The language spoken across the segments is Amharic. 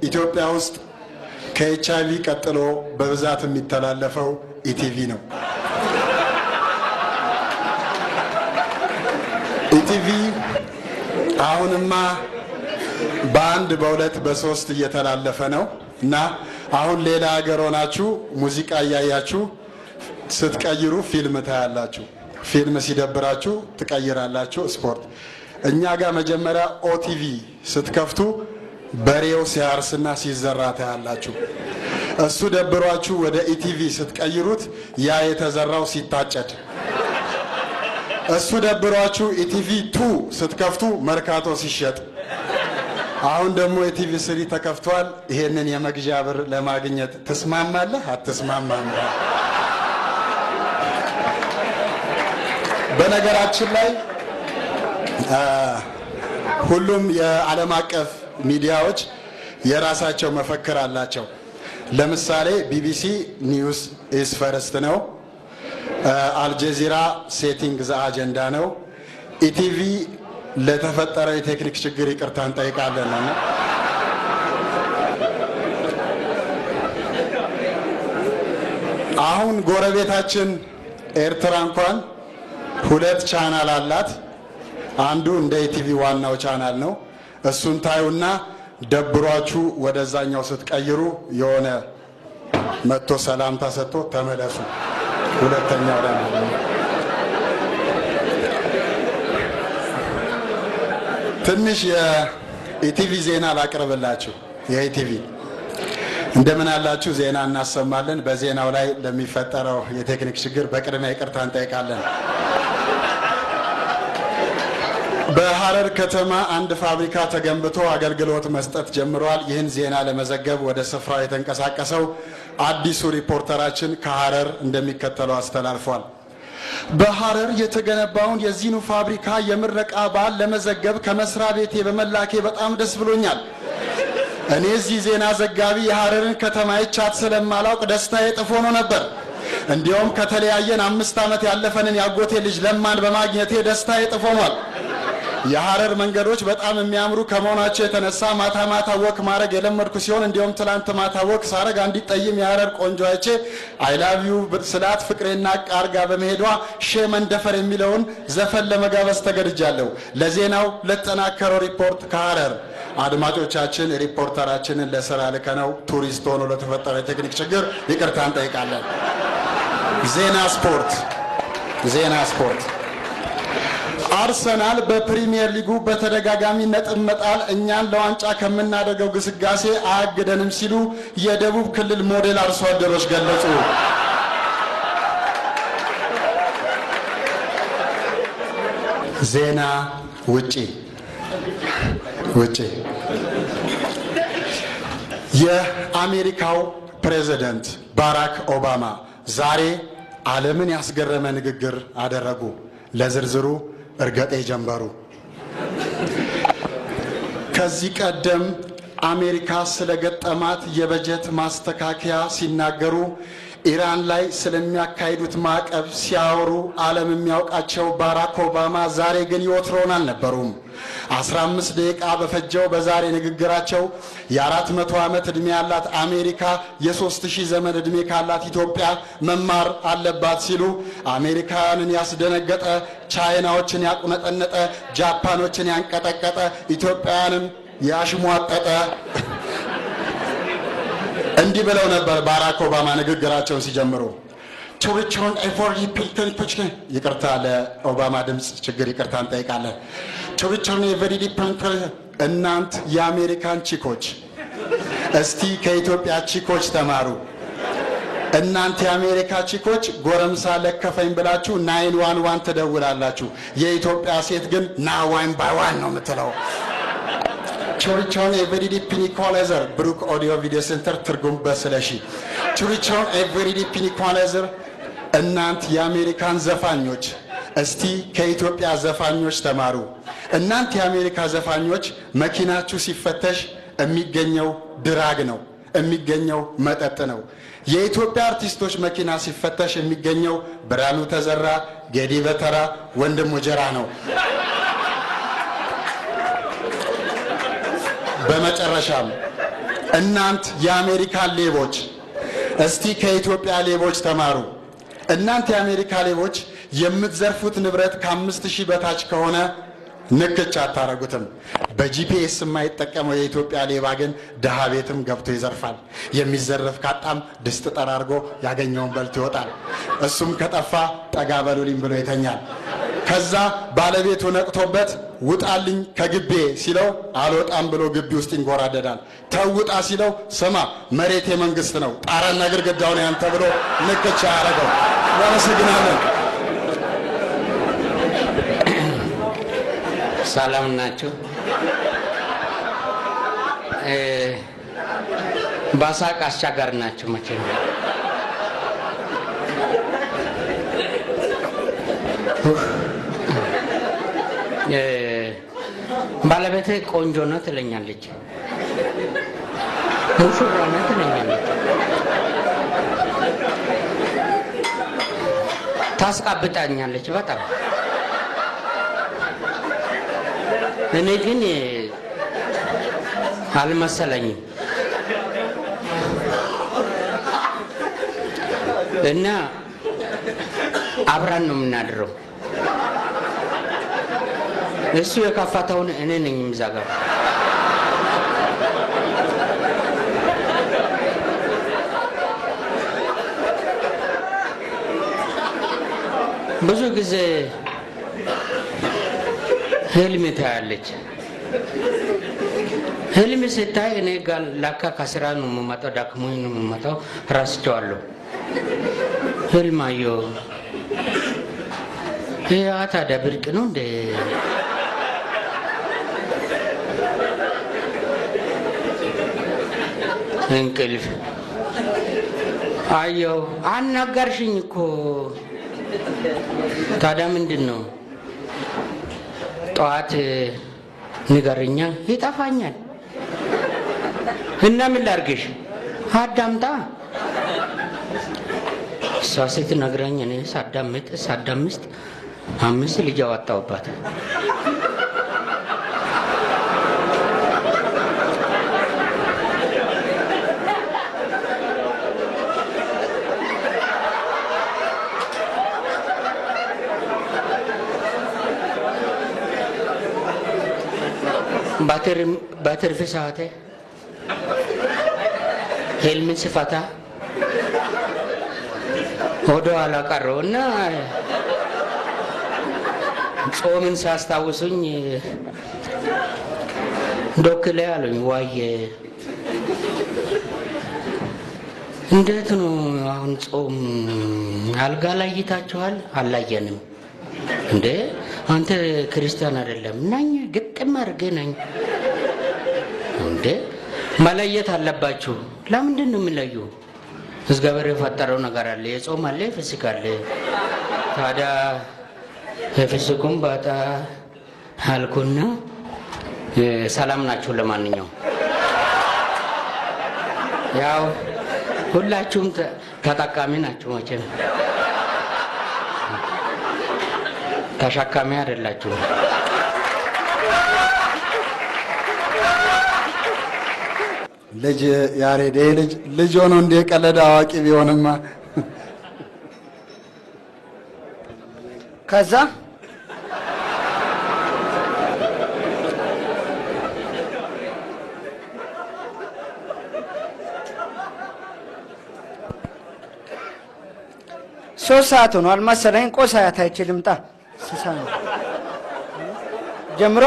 ኢትዮጵያ ውስጥ ከኤችአይቪ ቀጥሎ በብዛት የሚተላለፈው ኢቲቪ ነው። ኢቲቪ አሁንማ በአንድ በሁለት በሶስት እየተላለፈ ነው እና አሁን ሌላ ሀገር ሆናችሁ ሙዚቃ እያያችሁ ስትቀይሩ ፊልም ታያላችሁ። ፊልም ሲደብራችሁ ትቀይራላችሁ ስፖርት። እኛ ጋር መጀመሪያ ኦቲቪ ስትከፍቱ በሬው ሲያርስና ሲዘራ ታያላችሁ። እሱ ደብሯችሁ ወደ ኢቲቪ ስትቀይሩት ያ የተዘራው ሲታጨድ። እሱ ደብሯችሁ ኢቲቪ 2 ስትከፍቱ መርካቶ ሲሸጥ። አሁን ደግሞ ኢቲቪ 3 ተከፍቷል። ይሄንን የመግዣ ብር ለማግኘት ተስማማለህ አትስማማም? በነገራችን ላይ ሁሉም የዓለም አቀፍ ሚዲያዎች የራሳቸው መፈክር አላቸው። ለምሳሌ ቢቢሲ ኒውስ ኢዝ ፈርስት ነው። አልጀዚራ ሴቲንግ ዘ አጀንዳ ነው። ኢቲቪ ለተፈጠረው የቴክኒክ ችግር ይቅርታ እንጠይቃለን ነው። አሁን ጎረቤታችን ኤርትራ እንኳን 2 ቻናል አላት። አንዱ እንደ ኢቲቪ ዋናው ቻናል ነው። እሱን ታዩና ደብሯችሁ ወደዛኛው ስትቀይሩ የሆነ መጥቶ ሰላምታ ሰጥቶ ተመለሱ። ሁለተኛው ደግሞ ትንሽ የኢቲቪ ዜና ላቅርብላችሁ። የኢቲቪ እንደምን አላችሁ? ዜና እናሰማለን። በዜናው ላይ ለሚፈጠረው የቴክኒክ ችግር በቅድሚያ ይቅርታ እንጠይቃለን። በሐረር ከተማ አንድ ፋብሪካ ተገንብቶ አገልግሎት መስጠት ጀምሯል። ይህን ዜና ለመዘገብ ወደ ስፍራው የተንቀሳቀሰው አዲሱ ሪፖርተራችን ከሐረር እንደሚከተለው አስተላልፏል። በሐረር የተገነባውን የዚኑ ፋብሪካ የምረቃ በዓል ለመዘገብ ከመስሪያ ቤቴ በመላኬ በጣም ደስ ብሎኛል። እኔ እዚህ ዜና ዘጋቢ የሐረርን ከተማ ይቻት ስለማላውቅ ደስታዬ እጥፍ ሆኖ ነበር። እንዲያውም ከተለያየን 5 ዓመት ያለፈንን ያጎቴ ልጅ ለማን በማግኘቴ ደስታዬ እጥፍ ሆኗል። የሐረር መንገዶች በጣም የሚያምሩ ከመሆናቸው የተነሳ ማታ ማታ ወክ ማድረግ የለመድኩ ሲሆን እንዲያውም ትላንት ማታ ወክ ሳረግ አንዲት ጠይም የሐረር ቆንጆ አይቼ አይ ላቭ ዩ ስላት ፍቅሬና ቃርጋ በመሄዷ ሼ መንደፈር የሚለውን ዘፈን ለመጋበዝ ተገድጃለሁ። ለዜናው ለተጠናከረው ሪፖርት ከሐረር አድማጮቻችን ሪፖርተራችንን ለስራ ልከነው ቱሪስት ሆኖ ለተፈጠረው የቴክኒክ ችግር ይቅርታ እንጠይቃለን። ዜና ስፖርት አርሰናል በፕሪሚየር ሊጉ በተደጋጋሚ ነጥብ መጣል እኛን ለዋንጫ ከምናደርገው ግስጋሴ አያግደንም ሲሉ የደቡብ ክልል ሞዴል አርሶ አደሮች ገለጹ። ዜና ውጪ የአሜሪካው ፕሬዝዳንት ባራክ ኦባማ ዛሬ ዓለምን ያስገረመ ንግግር አደረጉ። ለዝርዝሩ እርገጤ ጀንበሩ። ከዚህ ቀደም አሜሪካ ስለገጠማት የበጀት ማስተካከያ ሲናገሩ ኢራን ላይ ስለሚያካሂዱት ማዕቀብ ሲያወሩ ዓለም የሚያውቃቸው ባራክ ኦባማ ዛሬ ግን ይወትሮን አልነበሩም። 15 ደቂቃ በፈጀው በዛሬ ንግግራቸው የ400 ዓመት ዕድሜ ያላት አሜሪካ የ3000 ዘመን ዕድሜ ካላት ኢትዮጵያ መማር አለባት ሲሉ አሜሪካውያንን ያስደነገጠ፣ ቻይናዎችን ያቁነጠነጠ፣ ጃፓኖችን ያንቀጠቀጠ፣ ኢትዮጵያውያንን ያሽሟጠጠ እንዲህ ብለው ነበር ባራክ ኦባማ ንግግራቸውን ሲጀምሩ። to return every people ይቅርታ ለኦባማ ድምጽ ችግር ይቅርታ እንጠይቃለን። to return every people እናንት የአሜሪካን ቺኮች እስቲ ከኢትዮጵያ ቺኮች ተማሩ። እናንተ የአሜሪካ ቺኮች ጎረምሳ ለከፈኝ ብላችሁ 911 ትደውላላችሁ። የኢትዮጵያ ሴት ግን ና ዋን ባይ ዋን ነው የምትለው። to return every equalizer ብሩክ ኦዲዮ ቪዲዮ ሴንተር ትርጉም በስለሺ to return every equalizer እናንት የአሜሪካን ዘፋኞች እስቲ ከኢትዮጵያ ዘፋኞች ተማሩ። እናንት የአሜሪካ ዘፋኞች መኪናችሁ ሲፈተሽ የሚገኘው ድራግ ነው፣ የሚገኘው መጠጥ ነው። የኢትዮጵያ አርቲስቶች መኪና ሲፈተሽ የሚገኘው ብርሃኑ ተዘራ፣ ጌዲ በተራ፣ ወንድሙ ጀራ ነው። በመጨረሻም እናንት የአሜሪካ ሌቦች እስቲ ከኢትዮጵያ ሌቦች ተማሩ እናንት የአሜሪካ ሌቦች የምትዘርፉት ንብረት ከ5000 በታች ከሆነ ንክች አታረጉትም በጂፒኤስ የማይጠቀመው የኢትዮጵያ ሌባ ግን ደሃ ቤትም ገብቶ ይዘርፋል የሚዘረፍ ካጣም ድስት ጠራርጎ ያገኘውን በልቶ ይወጣል እሱም ከጠፋ ጠጋ በሉልኝ ብሎ ይተኛል ከዛ ባለቤቱ ነቅቶበት ውጣልኝ ከግቤ ሲለው አልወጣም ብሎ ግቢ ውስጥ ይንጎራደዳል ተውጣ ሲለው ስማ መሬት የመንግስት ነው ጣራና ግድግዳውን ያንተ ብሎ ንክች ያረጋው ወለሰግናለን ሰላም ናችሁ ባሳቅ አስቸጋሪ ናችሁ መቼም ባለቤቴ ቆንጆ ነው ትለኛለች ሙሽራ ነው ትለኛለች ታስቃብጣኛለች በጣም እኔ ግን አልመሰለኝም እና አብራን ነው የምናድረው እሱ የከፈተውን እኔ ነኝ የምዘጋው ብዙ ጊዜ ህልም ታያለች ህልም ስታይ እኔ ጋር ላካ ከስራ ነው የምመጣው ዳክሞኝ ነው የምመጣው ራስቸዋለሁ ህልም አየሁ ታዲያ ብርቅ ነው እንደ እንቅልፍ አየሁ አናገርሽኝ እኮ ታዲያ ምንድን ነው ጠዋት ንገረኛ ይጠፋኛል እና ምን ላድርግሽ አዳምጣ ሳሴት ነግራኝ እኔ ሳዳምጥ 5 ልጅ አወጣሁባት በትርፍ ሰዓቴ ህልምን ስፈታ ወደ ኋላ ቀረውና ጾምን ሳስታውሱኝ ዶክሌ አሉኝ ዋየ እንዴት ነው አሁን ጾም አልጋ ላይ ይታችኋል አላየንም እንዴ አንተ ክርስቲያን አይደለም ነኝ ግጥም አድርገህ ነኝ እንዴ መለየት አለባችሁ ለምንድን ነው የምለዩ እግዚአብሔር የፈጠረው ነገር አለ የጾም አለ ፍስክ አለ ታዲያ ፍስኩም ባታ አልኩና ሰላም ናችሁ ለማንኛውም ያው ሁላችሁም ተጠቃሚ ናችሁ መቼም ተሸካሚ አይደላችሁ ልጅ ያሬድ ልጅ ሆኖ እንደ ቀለደ አዋቂ ቢሆንማ ከዛ ሶስት ሰዓት ሆኗል መሰለኝ ቆሳያት አይችልም ጣ ስሳን ጀምሮ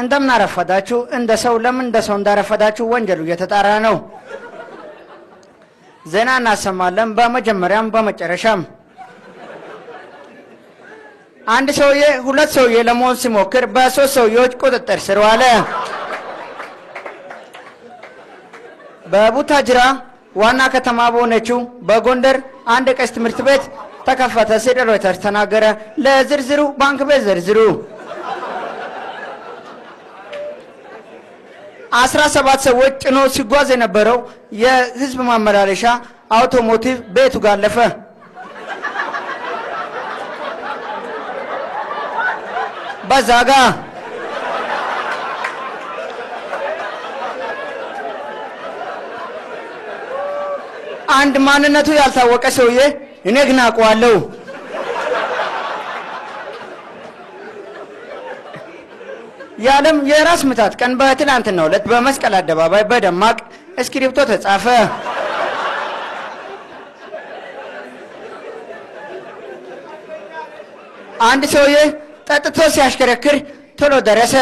እንደምን አረፈዳችሁ እንደ ሰው ለምን እንደ ሰው እንዳረፈዳችሁ ወንጀሉ እየተጣራ ነው ዜና እናሰማለን በመጀመሪያም በመጨረሻም አንድ ሰውዬ ሁለት ሰውዬ ለመሆን ሲሞክር በሶስት ሰውዬዎች ቁጥጥር ስር ዋለ በቡታጅራ ዋና ከተማ በሆነችው በጎንደር አንድ ቀስ ትምህርት ቤት ተከፈተ ሲል ሮይተርስ ተናገረ ለዝርዝሩ ባንክ ቤት ዝርዝሩ 17 ሰዎች ጭኖ ሲጓዝ የነበረው የህዝብ ማመላለሻ አውቶሞቲቭ ቤቱ ጋር አለፈ በዛጋ አንድ ማንነቱ ያልታወቀ ሰውዬ እኔ ግን አውቀዋለሁ። የዓለም የራስ ምታት ቀን በትናንትናው ዕለት በመስቀል አደባባይ በደማቅ እስክሪፕቶ ተጻፈ። አንድ ሰውዬ ጠጥቶ ሲያሽከረክር ቶሎ ደረሰ።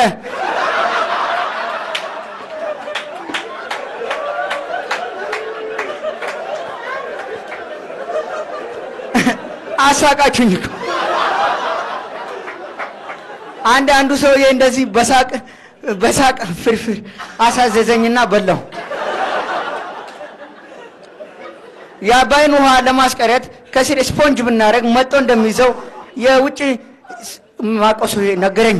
አሳቃችሁኝ እኮ። አንዱ ሰውዬ እንደዚህ በሳቅ ፍርፍር አሳዘዘኝና በላው። የአባይን ውሃ ለማስቀረት ከስር ስፖንጅ ብናረግ መጥቶ እንደሚይዘው የውጭ ማቆሱ ነገረኝ።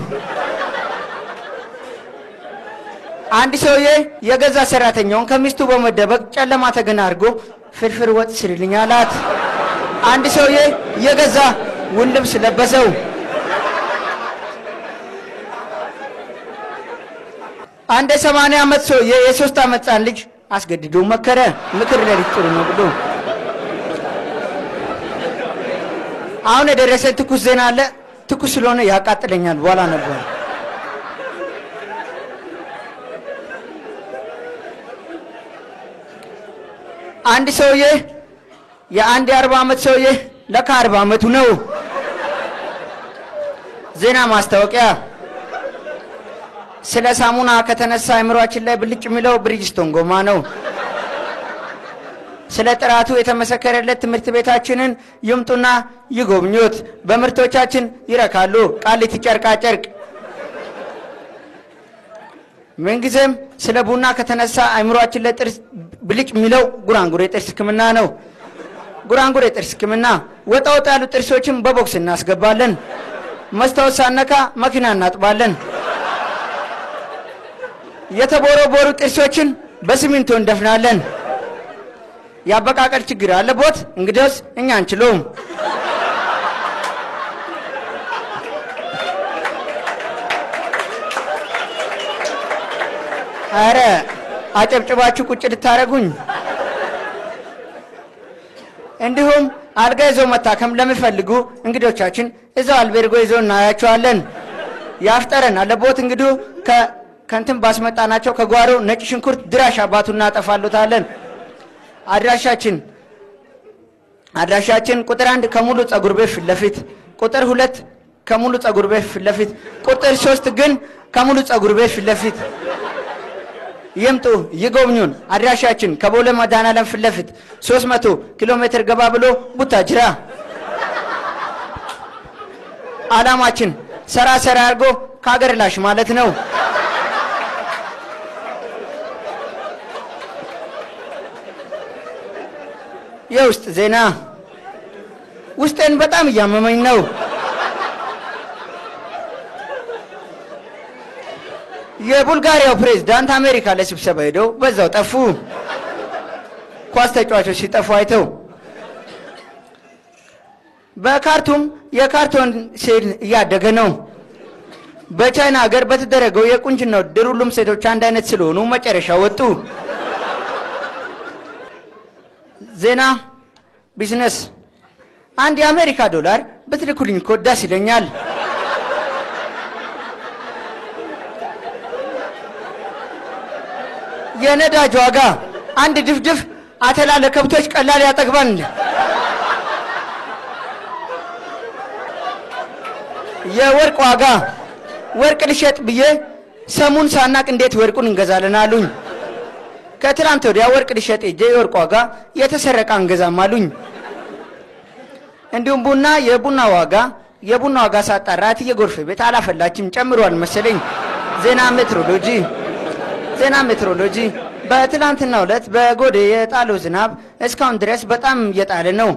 አንድ ሰውዬ የገዛ ሰራተኛውን ከሚስቱ በመደበቅ ጨለማ ተገና አድርጎ ፍርፍር ወጥ ስሪልኝ አላት። አንድ ሰውዬ የገዛ ልብስ ለበሰው። አንድ 80 ዓመት ሰውዬ የ3 ዓመት ሕፃን ልጅ አስገድዶ መከረ። ምክር ለሊት ጥሩ ነው ብሎ። አሁን የደረሰ ትኩስ ዜና አለ። ትኩስ ስለሆነ ያቃጥለኛል በኋላ ነበር። አንድ ሰውዬ የአንድ 40 ዓመት ሰውዬ ለካ 40 ዓመቱ ነው። ዜና ማስታወቂያ። ስለ ሳሙና ከተነሳ አእምሮአችን ላይ ብልጭ የሚለው ብሪጅስቶን ጎማ ነው። ስለ ጥራቱ የተመሰከረለት ትምህርት ቤታችንን ይምጡና ይጎብኙት። በምርቶቻችን ይረካሉ። ቃሊቲ ጨርቃ ጨርቅ። ምንጊዜም ስለ ቡና ከተነሳ አእምሮአችን ላይ ጥርስ ብልጭ የሚለው ጉራንጉር የጥርስ ሕክምና ነው። ጉራንጉር የጥርስ ሕክምና ወጣ ወጣ ያሉ ጥርሶችን በቦክስ እናስገባለን። መስታወት ሳነካ መኪና እናጥባለን። የተቦረቦሩ ጥርሶችን በሲሚንቶ እንደፍናለን። ያበቃቀል ችግር አለቦት? እንግዲያውስ እኛ አንችለውም። አረ አጨብጭባችሁ ቁጭ ልታረጉኝ። እንዲሁም አልጋ ይዘው መታከም ለሚፈልጉ እንግዶቻችን እዛው አልቤርጎ ይዘው እናያቸዋለን። ያፍጠረን አለቦት እንግዲሁ ከንትን ባስመጣናቸው ከጓሮ ነጭ ሽንኩርት ድራሽ አባቱ እናጠፋሉታለን። አድራሻችን ቁጥር 1 ከሙሉ ጸጉር ቤት ፊት ለፊት፣ ቁጥር 2 ከሙሉ ጸጉር ቤት ፊት ለፊት፣ ቁጥር 3 ግን ከሙሉ ጸጉር ቤት ፊት ለፊት። ይምጡ ይጎብኙን። አድራሻችን ከቦሌ መድኃኔዓለም ፊት ለፊት 300 ኪሎ ሜትር ገባ ብሎ ቡታጅራ። ዓላማችን ሰራ አድርጎ ከሀገር ላሽ ማለት ነው። የውስጥ ዜና። ውስጤን በጣም እያመመኝ ነው። የቡልጋሪያው ፕሬዝዳንት አሜሪካ ለስብሰባ ሄደው በዛው ጠፉ። ኳስ ተጫዋቾች ሲጠፉ አይተው። በካርቱም የካርቶን ሴል እያደገ ነው። በቻይና ሀገር በተደረገው የቁንጅና ውድድር ሁሉም ሴቶች አንድ አይነት ስለሆኑ መጨረሻ ወጡ። ዜና ቢዝነስ። አንድ የአሜሪካ ዶላር ብትልኩልኝ እኮ ደስ ይለኛል። የነዳጅ ዋጋ አንድ ድፍድፍ አተላ ለከብቶች ቀላል ያጠግባል። የወርቅ ዋጋ ወርቅ ልሸጥ ብዬ ሰሙን ሳናቅ እንዴት ወርቁን እንገዛለን አሉኝ። ከትላንት ወዲያ ወርቅ ልሸጥ ሄጄ የወርቅ ዋጋ የተሰረቀ አንገዛም አሉኝ። እንዲሁም የቡና ዋጋ ሳጣራት የጎርፍ ቤት አላፈላችም ጨምሯል መሰለኝ። ዜና ሜትሮሎጂ። በትላንትናው ዕለት በጎዴ የጣለው ዝናብ እስካሁን ድረስ በጣም እየጣለ ነው።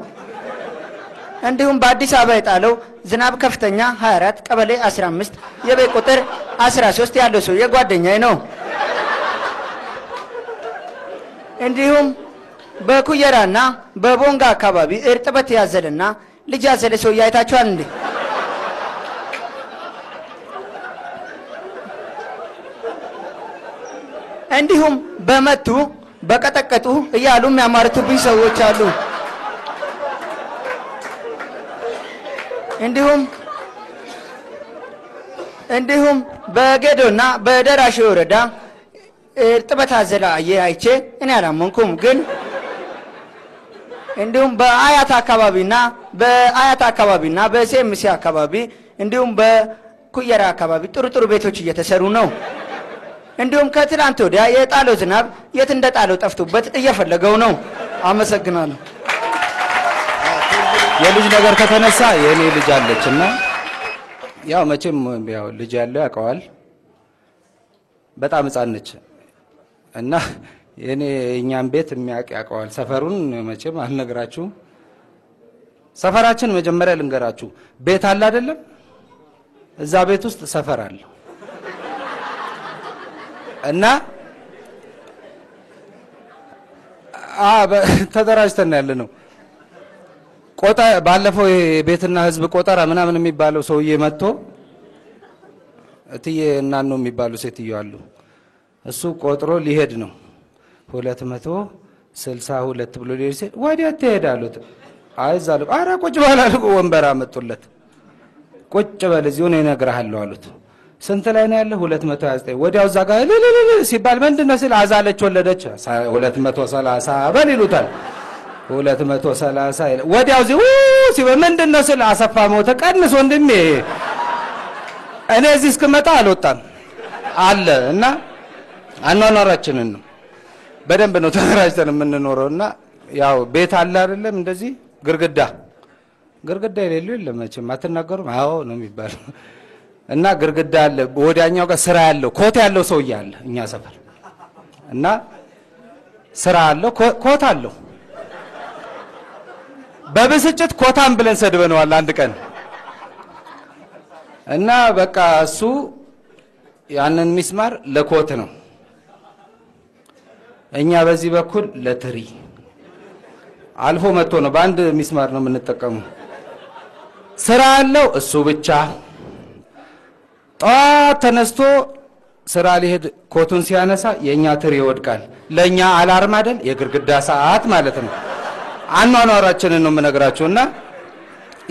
እንዲሁም በአዲስ አበባ የጣለው ዝናብ ከፍተኛ 24፣ ቀበሌ 15፣ የቤት ቁጥር 13 ያለው ሰው የጓደኛዬ ነው። እንዲሁም በኩየራና በቦንጋ አካባቢ እርጥበት ያዘለና ልጅ ያዘለ ሰው ያይታችኋል እንዴ? እንዲሁም በመቱ በቀጠቀጡ እያሉ የሚያማርቱብኝ ሰዎች አሉ። እንዲሁም በጌዶና በደራሼ ወረዳ እርጥበት አዘል አየር አይቼ እኔ አላመንኩም። ግን እንዲሁም በአያት አካባቢና በሴምሲ አካባቢ እንዲሁም በኩየራ አካባቢ ጥሩ ቤቶች እየተሰሩ ነው። እንዲሁም ከትላንት ወዲያ የጣለው ዝናብ የት እንደጣለው ጠፍቶበት እየፈለገው ነው። አመሰግናለሁ። የልጅ ነገር ከተነሳ የኔ ልጅ አለችና ያው መቼም ያው ልጅ ያለው ያውቀዋል። በጣም ሕፃን ነች እና የኛን ቤት የሚያውቅ ያውቀዋል። ሰፈሩን መቼም አልነግራችሁም። ሰፈራችን መጀመሪያ ልንገራችሁ። ቤት አለ አይደለም? እዛ ቤት ውስጥ ሰፈር አለ እና ተደራጅተን ያለነው ባለፈው የቤትና ህዝብ ቆጠራ ምናምን የሚባለው ሰውዬ መጥቶ እትዬ እናን ነው የሚባሉ ሴትዮ አሉ። እሱ ቆጥሮ ሊሄድ ነው 262 ብሎ ሊሄድ ሲል ወዲያ ትሄዳሉት አይዛሉ። አረ ቁጭ በላል ወንበር አመጡለት። ቁጭ በል እዚሁ ነው እነግርሃለሁ አሉት። ስንት ላይ ነው ያለው? 229 ወዲያው እዛ ጋር ሲባል ምንድነው ሲል አዛለች ወለደች 230 በል ይሉታል። 230 ወዲያው እዚህ ሲበል ምንድነው ሲል አሰፋ ሞተ። ቀንስ ወንድሜ እኔ እዚህ እስክመጣ አልወጣም አለ እና አኗኗራችንን ነው በደንብ ነው ተደራጅተን የምንኖረውና ያው ቤት አለ አይደለም እንደዚህ ግርግዳ የሌለው የለም መቼም አትናገሩም። አዎ ነው የሚባለው እና ግርግዳ አለ። ወዲያኛው ጋር ስራ ያለው ኮት ያለው ሰውዬ አለ እኛ ሰፈር እና ስራ አለው ኮት አለው። በብስጭት ኮታም ብለን ሰድበነዋል አንድ ቀን እና በቃ እሱ ያንን ሚስማር ለኮት ነው፣ እኛ በዚህ በኩል ለትሪ አልፎ መጥቶ ነው። በአንድ ሚስማር ነው የምንጠቀመው። ስራ ያለው እሱ ብቻ ጧት ተነስቶ ስራ ሊሄድ ኮቱን ሲያነሳ የኛ ትሪ ይወድቃል። ለኛ አላርም አይደል የግርግዳ ሰዓት ማለት ነው። አኗኗራችንን ነው የምነግራችሁና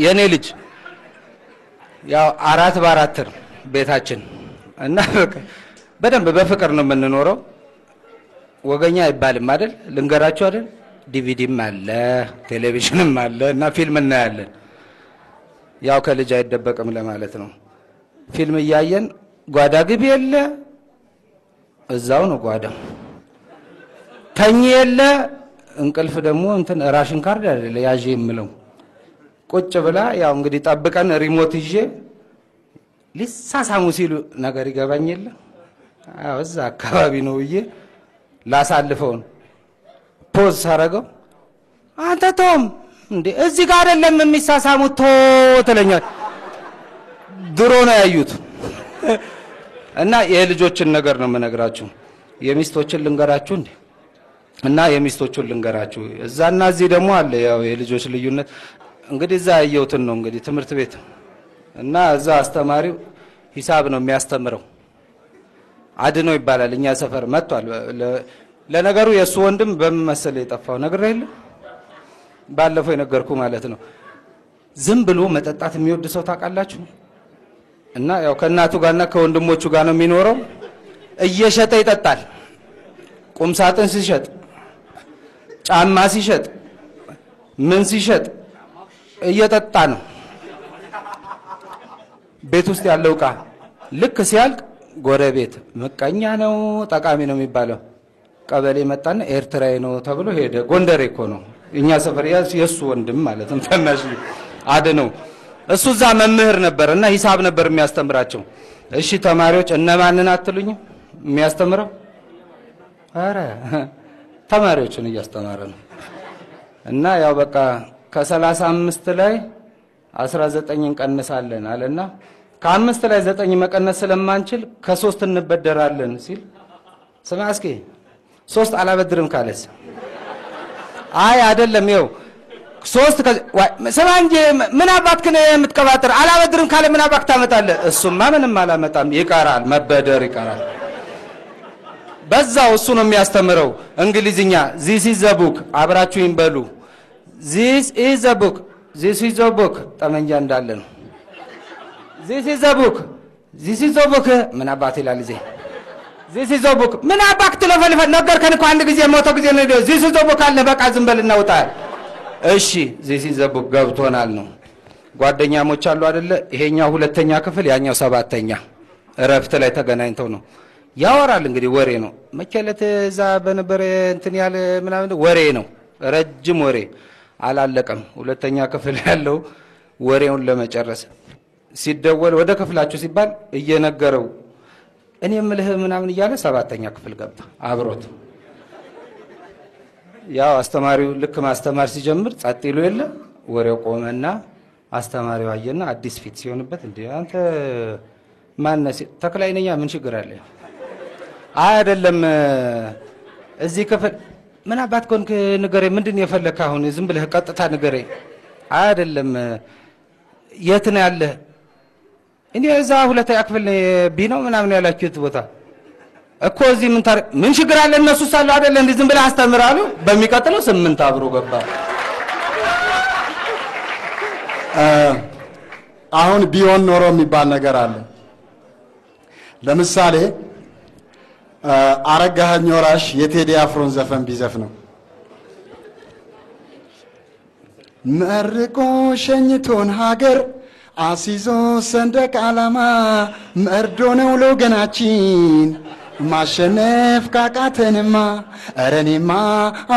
የኔ ልጅ ያው 4 በ4 ቤታችን እና በደንብ በፍቅር ነው የምንኖረው። ወገኛ አይባልም አይደል? ልንገራችሁ አይደል? ዲቪዲም አለ ቴሌቪዥንም አለ እና ፊልም እናያለን። ያው ከልጅ አይደበቅም ለማለት ነው። ፊልም እያየን ጓዳ ግቢ የለ እዛው ነው ጓዳ ተኝ የለ እንቅልፍ ደግሞ እንትን ራሽን ካርድ አይደለ ያዤ የምለው ቁጭ ብላ ያው እንግዲህ ጠብቀን ሪሞት ይዤ ሊሳሳሙ ሲሉ ነገር ይገባኝ የለ አዎ እዛ አካባቢ ነው ብዬ ላሳልፈው ፖዝ ሳረገው አንተ ቶም እንዴ እዚህ ጋር አይደለም የሚሳሳሙት ትለኛል። ድሮ ነው ያዩት እና የልጆችን ነገር ነው የምነግራችሁ። የሚስቶችን ልንገራችሁ እንዴ እና የሚስቶቹን ልንገራችሁ። እዛና እዚህ ደግሞ አለ ያው የልጆች ልዩነት። እንግዲህ እዛ ያየሁትን ነው እንግዲህ ትምህርት ቤት እና እዛ አስተማሪው ሂሳብ ነው የሚያስተምረው። አድኖ ይባላል እኛ ሰፈር መጥቷል። ለነገሩ የሱ ወንድም በመሰለ የጠፋው ነገር አይደለም ባለፈው የነገርኩ ማለት ነው። ዝም ብሎ መጠጣት የሚወድ ሰው ታውቃላችሁ? እና ያው ከእናቱ ጋርና ከወንድሞቹ ጋር ነው የሚኖረው። እየሸጠ ይጠጣል። ቁም ሳጥን ሲሸጥ፣ ጫማ ሲሸጥ፣ ምን ሲሸጥ እየጠጣ ነው። ቤት ውስጥ ያለው ዕቃ ልክ ሲያልቅ ጎረቤት ምቀኛ ነው ጠቃሚ ነው የሚባለው ቀበሌ መጣና ኤርትራዊ ነው ተብሎ ሄደ። ጎንደሬ እኮ ነው እኛ ሰፈር የሱ ወንድም ማለት ነው። ታናሽ አድነው እሱ እዛ መምህር ነበርና ሂሳብ ነበር የሚያስተምራቸው። እሺ ተማሪዎች እነማንን አትሉኝ የሚያስተምረው? አረ ተማሪዎችን እያስተማረ ነው። እና ያው በቃ ከ35 ላይ 19 እንቀንሳለን አለና ከ5 ላይ 9 መቀነስ ስለማንችል ከ3 እንበደራለን ሲል ስማ እስኪ 3 አላበድርም ካለስ አይ አይደለም ይው 3 ስማ እንጂ ምን አባክነ የምትቀባጥር አላበድርም ካለ ምን አባክ ታመጣለህ? እሱማ ምንም አላመጣም ይቀራል መበደር ይቀራል። በዛው እሱ ነው የሚያስተምረው እንግሊዝኛ this is the book አብራችሁ ይንበሉ this is the book this is the book ጠመንጃ እንዳለ ነው this is the book this is the book ምን አባት ይላል እዚህ this is the book ምን አባክ ትለፈልፈ ነገር ከን እኮ አንድ ጊዜ ሞቶ ጊዜ ነው this is the book አለ በቃ ዝም በልና ውጣ እሺ this is the book ገብቶናል ነው ጓደኛሞች አሉ አይደለ ይሄኛው ሁለተኛ ክፍል ያኛው ሰባተኛ ረፍት ላይ ተገናኝተው ነው ያወራል እንግዲህ ወሬ ነው መከለት እዛ በነበረ እንትን ያለ ምናምን ወሬ ነው ረጅም ወሬ አላለቀም ሁለተኛ ክፍል ያለው ወሬውን ለመጨረስ ሲደወል ወደ ክፍላችሁ ሲባል እየነገረው እኔ ምልህ ምናምን ይያለ ሰባተኛ ክፍል ገባ አብሮት ያው አስተማሪው ልክ ማስተማር ሲጀምር ጸጥ ይሉ የለ ወሬው ቆመና አስተማሪው አየና አዲስ ፊት ሲሆንበት እንዴ አንተ ማነስ ተክላይነኛ ምን ችግር አለ አይደለም እዚህ ክፍል ምን አባት ኮንክ ንገረኝ ምንድን የፈለከ አሁን ዝም ብለህ ቀጥታ ንገረኝ አይደለም የት ነው ያለ እኔ እዛ ሁለተኛ ክፍል ቢነው ምናምን ያላችሁት ቦታ እኮ እዚህ ምን ችግር አለ እነሱ ሳሉ አይደለ እንዴ ዝም ብለህ አስተምራሉ በሚቀጥለው 8 አብሮ ገባ አሁን ቢሆን ኖሮ የሚባል ነገር አለ ለምሳሌ አረጋኸኝ ወራሽ የቴዲ አፍሮን ዘፈን ቢዘፍ ነው መርቆ ሸኝቶን ሀገር አሲዞ ሰንደቅ ዓላማ መርዶ ነው ለወገናችን ማሸነፍ ካቃተንማ እረኔማ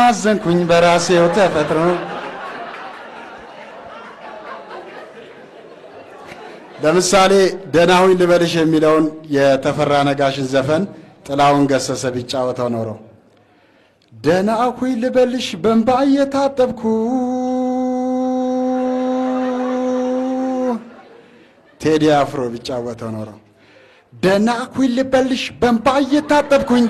አዘንኩኝ በራሴው ተፈጥሮ ለምሳሌ ደናሁኝ ልበልሽ የሚለውን የተፈራ ነጋሽን ዘፈን ጥላውን ገሰሰ ቢጫወተው ኖሮ ደናሁኝ ልበልሽ በእንባ እየታጠብኩ ቴዲ አፍሮ ቢጫወተው ኖሮ ደናሁኝ ልበልሽ በእንባ እየታጠብኩኝ